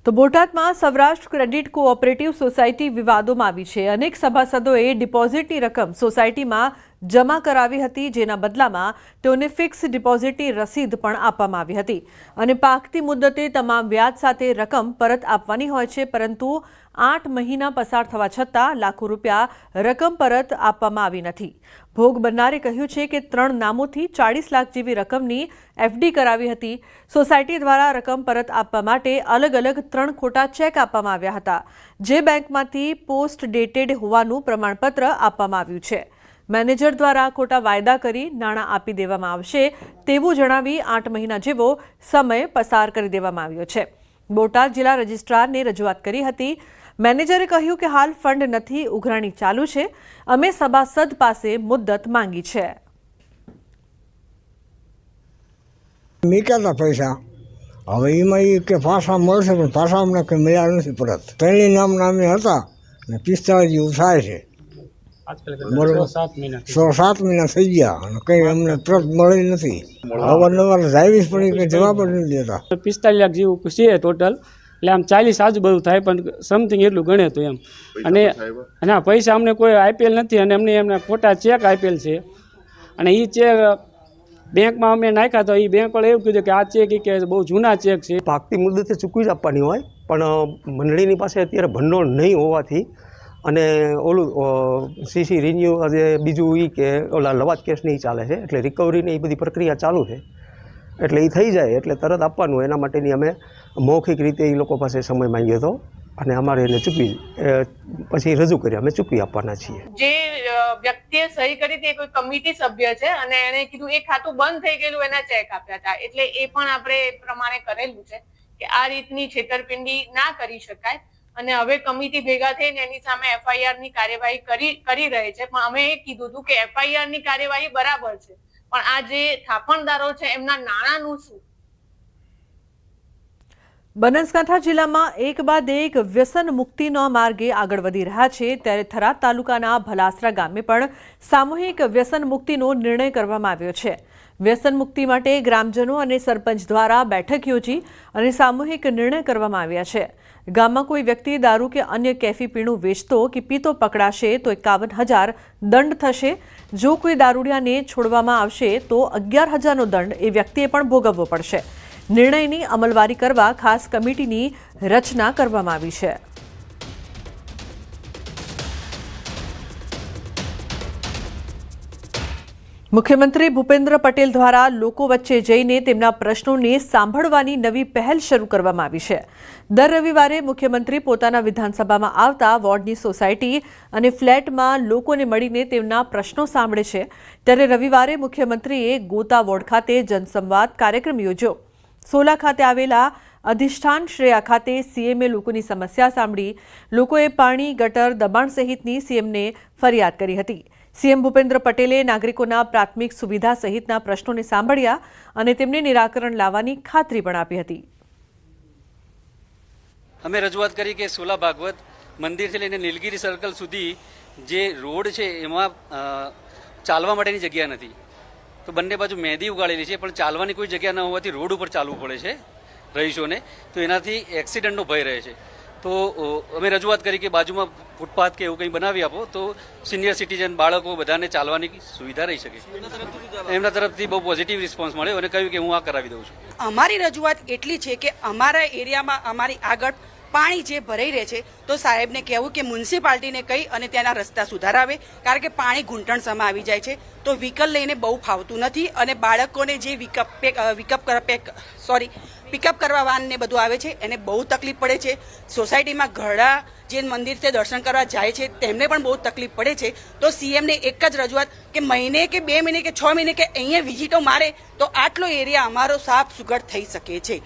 તો બોટાદમાં Saurashtra credit cooperative society વિવાદોમાં આવી છે। અનેક સભાસદોએ ડિપોઝિટની રકમ સોસાયટીમાં જમા કરાવી હતી, જેના બદલામાં તેઓને ફિક્સ ડિપોઝિટની રસીદ પણ આપવામાં આવી હતી અને પાકતી મુદ્દતે તમામ વ્યાજ સાથે રકમ પરત આપવાની હોય છે, પરંતુ 8 મહિના પસાર થવા છતાં લાખો રૂપિયા રકમ પરત આપવામાં આવી નથી। ભોગ બનનારે કહ્યું છે કે 3 નામોથી 40 લાખ જેવી રકમની એફડી કરાવી હતી। સોસાયટી દ્વારા રકમ પરત આપવા માટે અલગ અલગ 3 ખોટા ચેક આપવામાં આવ્યા હતા, જે બેંકમાંથી પોસ્ટ ડેટેડ હોવાનું પ્રમાણપત્ર આપવામાં આવ્યું છે। મેનેજર દ્વારા ખોટા વાયદા કરી નાણાં આપી દેવામાં આવશે તેવું જણાવી 8 મહિના જેવો સમય પસાર કરી દેવામાં આવ્યો છે। બોટાદ જિલ્લા રજિસ્ટ્રારને રજૂઆત કરી હતી। મેનેજરે કહ્યું કે હાલ ફંડ નથી, ઉઘરાણી ચાલુ છે, અમે સભાસદ પાસે મુદ્દત માંગી છે। મીક્યા પૈસા હવે એમાં કે પાછા મળશે, પણ પાછા અમને કંઈ મળ્યા નથી પરત। ત્રણેય નામના અમે હતા ને 45 જેવું થાય છે, બરોબર। 6-7 મહિના થઈ ગયા અને કંઈ અમને પરત મળી નથી। અવારનવાર જાવીશ પણ કંઈ જવાબ જ નથી દેતા। 45 લાખ જેવું છે ટોટલ, એટલે આમ 40 આજુબાજુ થાય, પણ સમથિંગ એટલું ગણે તો એમ। અને પૈસા અમને કોઈ આપેલ નથી અને એમને ખોટા ચેક આપેલ છે, અને એ ચેક બેંકમાં અમે નાખ્યા તો એ બેંક વાળા એવું કીધું કે આ ચેક કે બહુ જૂના ચેક છે। પાકતી મુદ્દતે ચૂકવી જ આપવાની હોય, પણ મંડળીની પાસે અત્યારે ભંડોળ નહીં હોવાથી અને ઓલું સીસી રિન્યુ બીજું એ કે ઓલા લવાદ કેસ નહીં ચાલે છે, એટલે રિકવરીની એ બધી પ્રક્રિયા ચાલુ છે, એટલે એ થઈ જાય એટલે તરત આપવાનું। એના માટેની અમે મૌખિક રીતે એ લોકો પાસે સમય માંગ્યો હતો અને અમારે એને ચૂકવી પછી રજૂ કરી અમે ચૂકવી આપવાના છીએ। જે વ્યક્તિએ સહી કરી હતી કોઈ કમિટી સભ્ય છે અને એને કીધું એ ખાતું બંધ થઈ ગયેલું, એના ચેક આપ્યા હતા, એટલે એ પણ આપણે એ પ્રમાણે કરેલું છે કે આ રીતની છેતરપિંડી ના કરી શકાય। અને હવે કમિટી ભેગા થઈને એની સામે એફઆઈઆર ની કાર્યવાહી કરી રહી છે, પણ અમે એ કીધું હતું કે એફઆઈઆર ની કાર્યવાહી બરાબર છે, પણ આ જે થાપણદારો છે એમના નાણાંનું શું? બનાસકાંઠા જિલ્લામાં એક બાદ એક વ્યસન મુક્તિનો માર્ગે આગળ વધી રહ્યા છે, ત્યારે થરાદ તાલુકાના ભલાસરા ગામે પણ સામૂહિક વ્યસન મુક્તિનો નિર્ણય કરવામાં આવ્યો છે। વ્યસન મુક્તિ માટે ગ્રામજનો અને સરપંચ દ્વારા બેઠક યોજી અને સામૂહિક નિર્ણય કરવામાં આવ્યા છે। ગામમાં કોઈ વ્યક્તિ દારૂ કે અન્ય કેફી પીણું વેચતો કે પીતો પકડાશે તો 51,000 દંડ થશે। જો કોઈ દારૂડિયાને છોડવામાં આવશે તો 11,000નો દંડ એ વ્યક્તિએ પણ ભોગવવો પડશે। નિર્ણયની અમલવારી કરવા ખાસ કમિટીની રચના કરવામાં આવી છે। મુખ્યમંત્રી ભૂપેન્દ્ર પટેલ દ્વારા લોકો વચ્ચે જઈને તેમના પ્રશ્નોને સાંભળવાની નવી પહેલ શરૂ કરવામાં આવી છે। દર રવિવારે મુખ્યમંત્રી પોતાના વિધાનસભામાં આવતા વોર્ડની સોસાયટી અને ફ્લેટમાં લોકોને મળીને તેમના પ્રશ્નો સાંભળે છે, ત્યારે રવિવારે મુખ્યમંત્રીએ ગોતા વોર્ડ ખાતે જનસંવાદ કાર્યક્રમ યોજ્યો। સોલા ખાતે આવેલા અધિષ્ઠાન શ્રેયા ખાતે સીએમએ લોકોની સમસ્યા સાંભળી। લોકોએ પાણી, ગટર, દબાણ સહિતની સીએમને ફરિયાદ કરી હતી। સીએમ ભૂપેન્દ્ર પટેલે નાગરિકોના પ્રાથમિક સુવિધા સહિતના પ્રશ્નોને સાંભળ્યા અને તેમને નિરાકરણ લાવવાની ખાતરી પણ આપી હતી। અમે રજૂઆત કરી કે સોલા ભાગવત મંદિરથી લઈને નીલગિરી સર્કલ સુધી જે રોડ છે એમાં ચાલવા માટેની જગ્યા નથી, તો બંને બાજુ મહેંદી ઉગાડેલી છે, પણ ચાલવાની કોઈ જગ્યા ન હોવાથી રોડ ઉપર ચાલવું પડે છે રહીશોને, તો એનાથી એક્સિડન્ટનો ભય રહે છે। તો અમે રજૂઆત કરી કે બાજુમાં ફૂટપાથ કે એવું કંઈ બનાવી આપો તો સિનિયર સિટીઝન, બાળકો બધાને ચાલવાની સુવિધા રહી શકે। એમના તરફથી બહુ પોઝિટિવ રિસ્પોન્સ મળ્યો અને કહ્યું કે હું આ કરાવી દઉં છું। અમારી રજૂઆત એટલી છે કે અમારા એરિયામાં અમારી આગળ પાણી જે ભરાઈ રહે છે, તો સાહેબને કહેવું કે મ્યુનિસિપાલિટીને કહી અને ત્યાંના રસ્તા સુધારાવે, કારણ કે પાણી ઘૂંટણ સમા આવી જાય છે, તો વ્હીકલ લઈને બહુ ફાવતું નથી અને બાળકોને જે પિકઅપ કરવા વાનને બધું આવે છે એને બહુ તકલીફ પડે છે। સોસાયટીમાં ઘડા જે મંદિરથી દર્શન કરવા જાય છે તેમને પણ બહુ તકલીફ પડે છે। તો સીએમને એક જ રજૂઆત કે મહિને કે 2 મહિને કે 6 મહિને કે અહીંયા વિઝિટો મારે તો આટલો એરિયા અમારો સાફ સુઘડ થઈ શકે છે।